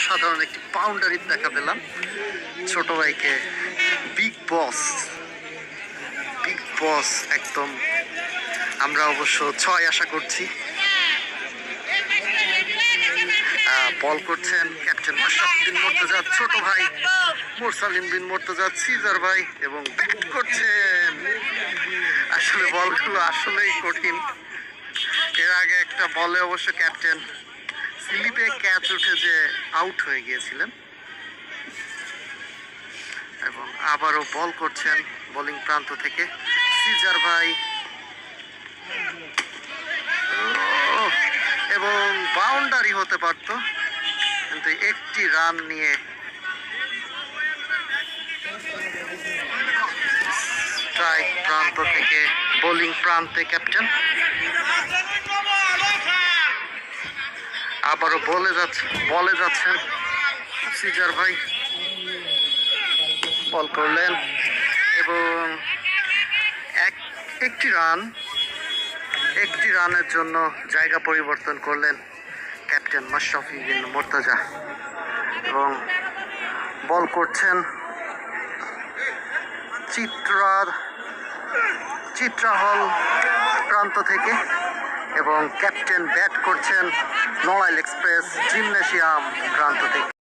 অসাধারণ একটি বাউন্ডারির দেখা পেলাম ছোট ভাইকে। বিগ বস, বিগ বস একদম। আমরা অবশ্য 6 আশা করছি। বল করছেন ক্যাপ্টেন মাশরাফি বিন মুর্তজা, ছোট ভাই মুরসালিন বিন মুর্তজা, সিজার ভাই, এবং ব্যাট করছেন। আসলে বলগুলো আসলেই কঠিন। এর আগে একটা বলে অবশ্য ক্যাপ্টেন স্লিপে ক্যাচ উঠে যে আউট হয়ে গিয়েছিলেন। এবং আবারও বল করছেন বোলিং প্রান্ত থেকে সিজার ভাই, এবং বাউন্ডারি হতে পারত, কিন্তু একটি রান নিয়ে স্ট্রাইক প্রান্ত থেকে বোলিং প্রান্তে ক্যাপ্টেন। আবারও বলে যাচ্ছেন সিজার ভাই, বল করলেন এবং একটি রানের জন্য জায়গা পরিবর্তন করলেন ক্যাপ্টেন মাশরাফি বিন মুর্তজা, এবং বল করছেন চিত্রাহল প্রান্ত থেকে, এবং ক্যাপ্টেন ব্যাট করছেন নড়াইল এক্সপ্রেস জিমনেশিয়াম প্রান্ত থেকে।